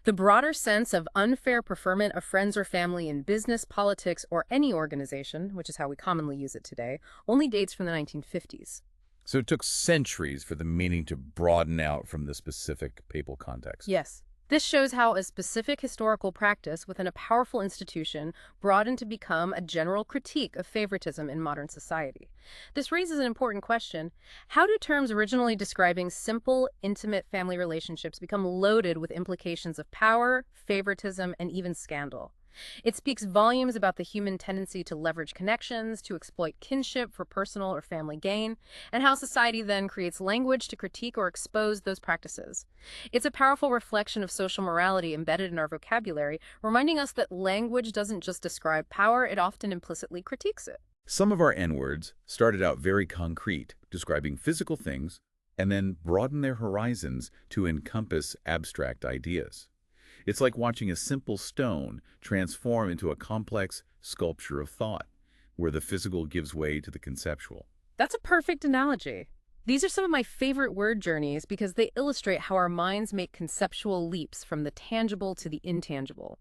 The broader sense of unfair preferment of friends or family in business, politics, or any organization, which is how we commonly use it today, only dates from the 1950s. So it took centuries for the meaning to broaden out from the specific papal context. Yes. This shows how a specific historical practice within a powerful institution broadened to become a general critique of favoritism in modern society. This raises an important question. How do terms originally describing simple, intimate family relationships become loaded with implications of power, favoritism, and even scandal? It speaks volumes about the human tendency to leverage connections, to exploit kinship for personal or family gain, and how society then creates language to critique or expose those practices. It's a powerful reflection of social morality embedded in our vocabulary, reminding us that language doesn't just describe power, it often implicitly critiques it. Some of our N-words started out very concrete, describing physical things, and then broadened their horizons to encompass abstract ideas. It's like watching a simple stone transform into a complex sculpture of thought, where the physical gives way to the conceptual. That's a perfect analogy. These are some of my favorite word journeys because they illustrate how our minds make conceptual leaps from the tangible to the intangible,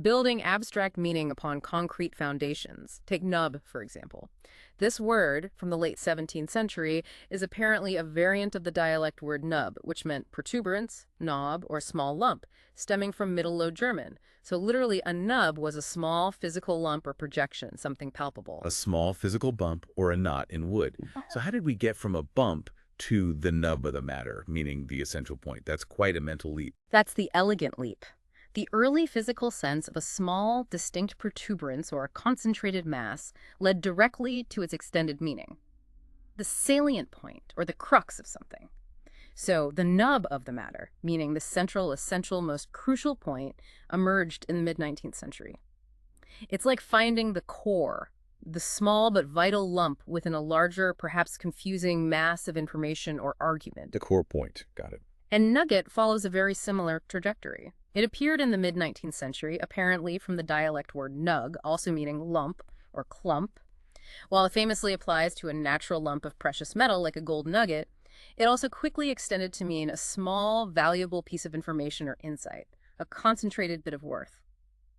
building abstract meaning upon concrete foundations. Take nub, for example. This word, from the late 17th century, is apparently a variant of the dialect word nub, which meant protuberance, knob, or small lump, stemming from Middle Low German. So literally, a nub was a small physical lump or projection, something palpable. A small physical bump or a knot in wood. So how did we get from a bump to the nub of the matter, meaning the essential point? That's quite a mental leap. That's the elegant leap. The early physical sense of a small, distinct protuberance or a concentrated mass led directly to its extended meaning. The salient point, or the crux of something. So the nub of the matter, meaning the central, essential, most crucial point, emerged in the mid-19th century. It's like finding the core, the small but vital lump within a larger, perhaps confusing mass of information or argument. The core point. Got it. And nugget follows a very similar trajectory. It appeared in the mid-19th century, apparently from the dialect word nug, also meaning lump or clump. While it famously applies to a natural lump of precious metal like a gold nugget, it also quickly extended to mean a small, valuable piece of information or insight, a concentrated bit of worth.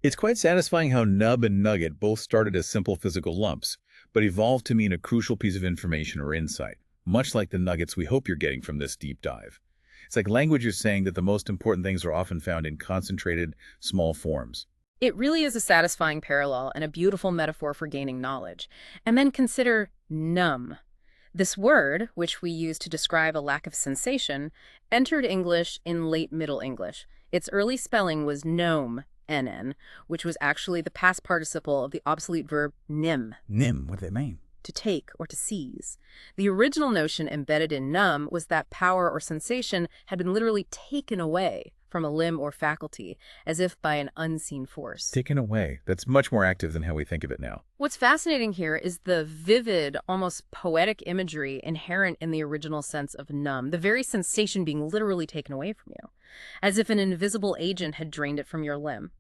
It's quite satisfying how nub and nugget both started as simple physical lumps, but evolved to mean a crucial piece of information or insight, much like the nuggets we hope you're getting from this deep dive. It's like language is saying that the most important things are often found in concentrated, small forms. It really is a satisfying parallel and a beautiful metaphor for gaining knowledge. And then consider numb. This word, which we use to describe a lack of sensation, entered English in late Middle English. Its early spelling was gnome, NN, which was actually the past participle of the obsolete verb nim. Nim, what does that mean? To take or to seize. The original notion embedded in numb was that power or sensation had been literally taken away from a limb or faculty, as if by an unseen force. Taken away. That's much more active than how we think of it now. What's fascinating here is the vivid, almost poetic imagery inherent in the original sense of numb, the very sensation being literally taken away from you, as if an invisible agent had drained it from your limb.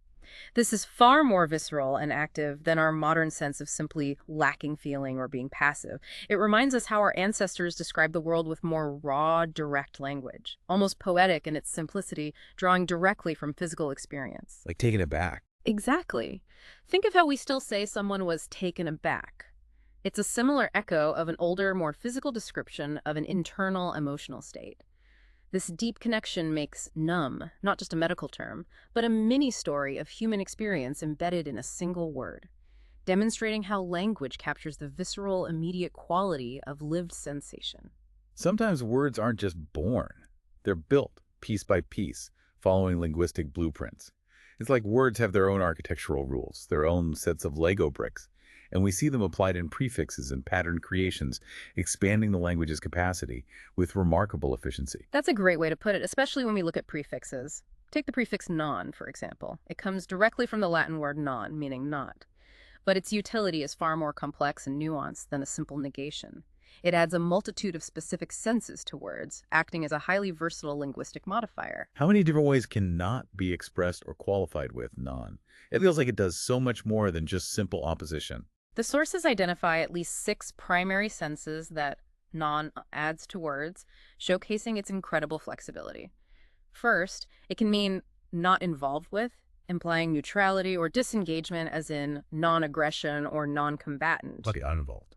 This is far more visceral and active than our modern sense of simply lacking feeling or being passive. It reminds us how our ancestors described the world with more raw, direct language, almost poetic in its simplicity, drawing directly from physical experience. Like taking it back. Exactly. Think of how we still say someone was taken aback. It's a similar echo of an older, more physical description of an internal emotional state. This deep connection makes numb not just a medical term, but a mini-story of human experience embedded in a single word, demonstrating how language captures the visceral, immediate quality of lived sensation. Sometimes words aren't just born. They're built, piece by piece, following linguistic blueprints. It's like words have their own architectural rules, their own sets of Lego bricks, and we see them applied in prefixes and pattern creations, expanding the language's capacity with remarkable efficiency. That's a great way to put it, especially when we look at prefixes. Take the prefix non, for example. It comes directly from the Latin word non, meaning not. But its utility is far more complex and nuanced than a simple negation. It adds a multitude of specific senses to words, acting as a highly versatile linguistic modifier. How many different ways can not be expressed or qualified with non? It feels like it does so much more than just simple opposition. The sources identify at least 6 primary senses that non adds to words, showcasing its incredible flexibility. First, it can mean not involved with, implying neutrality or disengagement, as in non-aggression or non-combatant. Like uninvolved.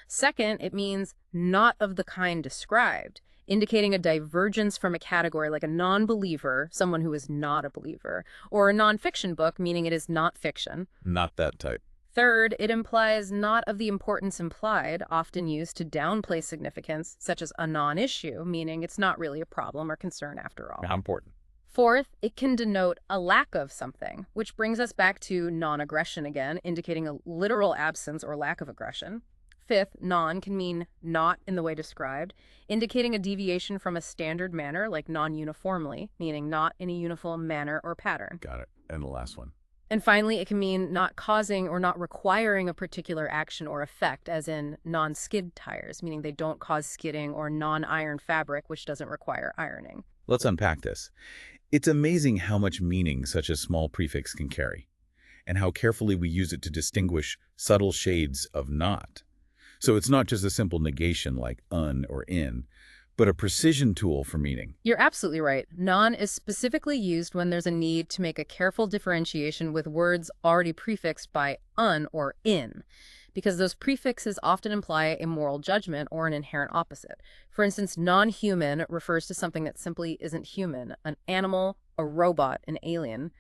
Second, it means not of the kind described, indicating a divergence from a category like a non-believer, someone who is not a believer, or a non-fiction book, meaning it is not fiction. Not that type. Third, it implies not of the importance implied, often used to downplay significance, such as a non-issue, meaning it's not really a problem or concern after all. How important? Fourth, it can denote a lack of something, which brings us back to non-aggression again, indicating a literal absence or lack of aggression. Fifth, non can mean not in the way described, indicating a deviation from a standard manner, like non-uniformly, meaning not in a uniform manner or pattern. Got it. And the last one. And finally, it can mean not causing or not requiring a particular action or effect, as in non-skid tires, meaning they don't cause skidding, or non-iron fabric, which doesn't require ironing. Let's unpack this. It's amazing how much meaning such a small prefix can carry, and how carefully we use it to distinguish subtle shades of not. So it's not just a simple negation like un or in, but a precision tool for meaning. You're absolutely right. Non is specifically used when there's a need to make a careful differentiation with words already prefixed by un or in, because those prefixes often imply a moral judgment or an inherent opposite. For instance, non-human refers to something that simply isn't human, an animal, a robot, an alien,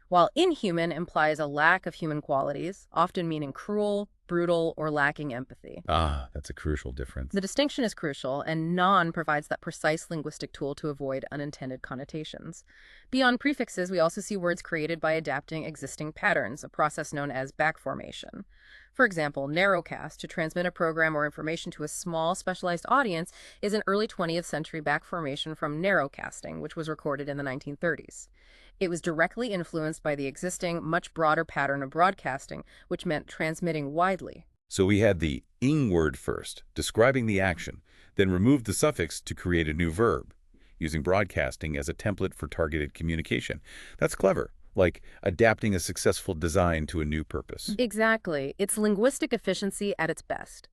while inhuman implies a lack of human qualities, often meaning cruel, brutal, or lacking empathy. Ah, that's a crucial difference. The distinction is crucial, and non provides that precise linguistic tool to avoid unintended connotations. Beyond prefixes, we also see words created by adapting existing patterns, a process known as backformation. For example, narrowcast, to transmit a program or information to a small, specialized audience, is an early 20th century backformation from narrowcasting, which was recorded in the 1930s. It was directly influenced by the existing, much broader pattern of broadcasting, which meant transmitting widely. So we had the ing word first, describing the action, then removed the suffix to create a new verb, using broadcasting as a template for targeted communication. That's clever, like adapting a successful design to a new purpose. Exactly. It's linguistic efficiency at its best.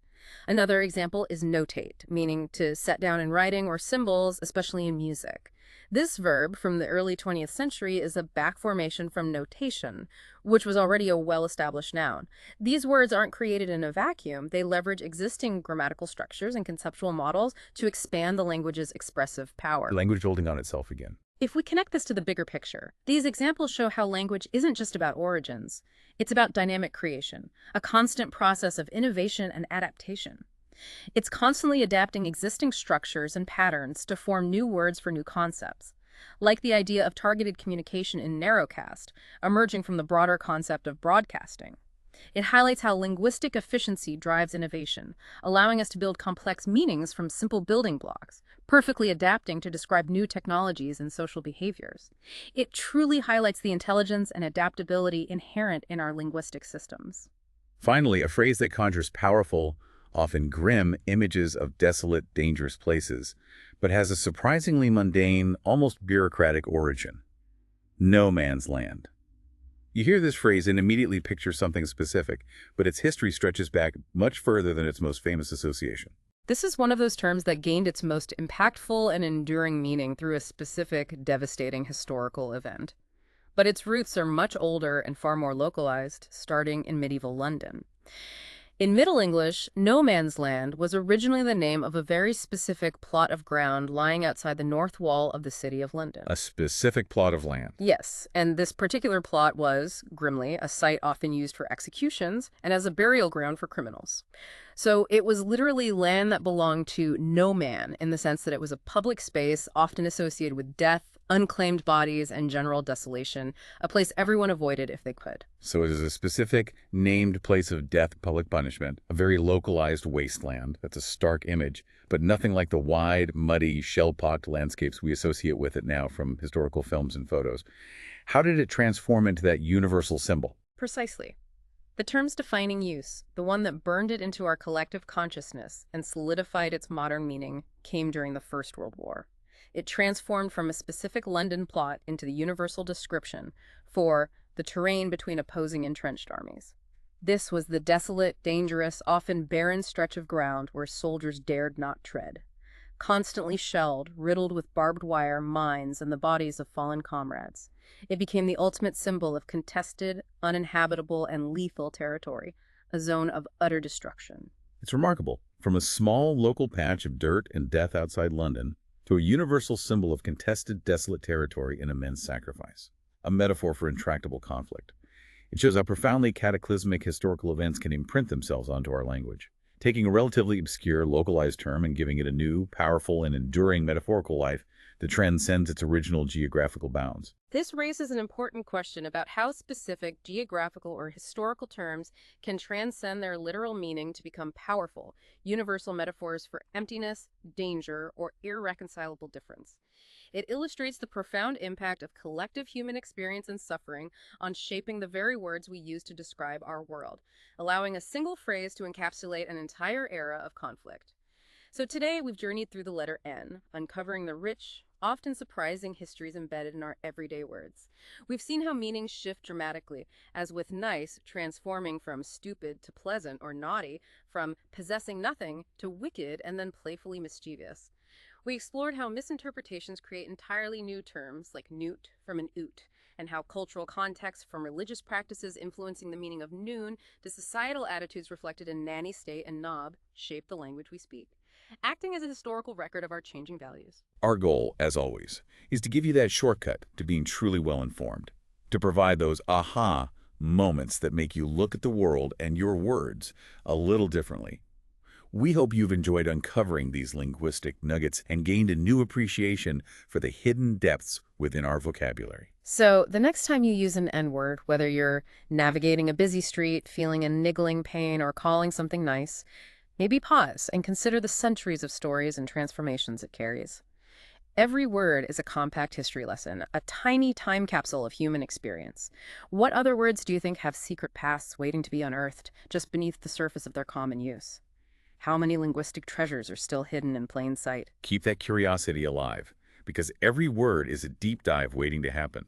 Another example is notate, meaning to set down in writing or symbols, especially in music. This verb from the early 20th century is a backformation from notation, which was already a well-established noun. These words aren't created in a vacuum. They leverage existing grammatical structures and conceptual models to expand the language's expressive power. Language holding on itself again. If we connect this to the bigger picture, these examples show how language isn't just about origins. It's about dynamic creation, a constant process of innovation and adaptation. It's constantly adapting existing structures and patterns to form new words for new concepts, like the idea of targeted communication in narrowcast, emerging from the broader concept of broadcasting. It highlights how linguistic efficiency drives innovation, allowing us to build complex meanings from simple building blocks, perfectly adapting to describe new technologies and social behaviors. It truly highlights the intelligence and adaptability inherent in our linguistic systems. Finally, a phrase that conjures powerful, often grim, images of desolate, dangerous places, but has a surprisingly mundane, almost bureaucratic origin. No man's land. You hear this phrase and immediately picture something specific, but its history stretches back much further than its most famous association. This is one of those terms that gained its most impactful and enduring meaning through a specific, devastating historical event. But its roots are much older and far more localized, starting in medieval London. In Middle English, no man's land was originally the name of a very specific plot of ground lying outside the north wall of the city of London. A specific plot of land. Yes, and this particular plot was, grimly, a site often used for executions and as a burial ground for criminals. So it was literally land that belonged to no man, in the sense that it was a public space often associated with death, unclaimed bodies, and general desolation, a place everyone avoided if they could. So it is a specific, named place of death, public punishment, a very localized wasteland. That's a stark image, but nothing like the wide, muddy, shell-pocked landscapes we associate with it now from historical films and photos. How did it transform into that universal symbol? Precisely. The term's defining use, the one that burned it into our collective consciousness and solidified its modern meaning, came during the First World War. It transformed from a specific London plot into the universal description for the terrain between opposing entrenched armies. This was the desolate, dangerous, often barren stretch of ground where soldiers dared not tread. Constantly shelled, riddled with barbed wire, mines, and the bodies of fallen comrades. It became the ultimate symbol of contested, uninhabitable, and lethal territory, a zone of utter destruction. It's remarkable. From a small local patch of dirt and death outside London to a universal symbol of contested, desolate territory and immense sacrifice. A metaphor for intractable conflict. It shows how profoundly cataclysmic historical events can imprint themselves onto our language, taking a relatively obscure, localized term and giving it a new, powerful, and enduring metaphorical life that transcends its original geographical bounds. This raises an important question about how specific geographical or historical terms can transcend their literal meaning to become powerful, universal metaphors for emptiness, danger, or irreconcilable difference. It illustrates the profound impact of collective human experience and suffering on shaping the very words we use to describe our world, allowing a single phrase to encapsulate an entire era of conflict. So today we've journeyed through the letter N, uncovering the rich, often surprising histories embedded in our everyday words. We've seen how meanings shift dramatically, as with nice transforming from stupid to pleasant or naughty, from possessing nothing to wicked and then playfully mischievous. We explored how misinterpretations create entirely new terms, like newt from an oot, and how cultural context, from religious practices influencing the meaning of noon to societal attitudes reflected in nanny state and knob, shape the language we speak, acting as a historical record of our changing values. Our goal, as always, is to give you that shortcut to being truly well-informed, to provide those aha moments that make you look at the world and your words a little differently. We hope you've enjoyed uncovering these linguistic nuggets and gained a new appreciation for the hidden depths within our vocabulary. So the next time you use an N-word, whether you're navigating a busy street, feeling a niggling pain, or calling something nice, maybe pause and consider the centuries of stories and transformations it carries. Every word is a compact history lesson, a tiny time capsule of human experience. What other words do you think have secret pasts waiting to be unearthed just beneath the surface of their common use? How many linguistic treasures are still hidden in plain sight? Keep that curiosity alive, because every word is a deep dive waiting to happen.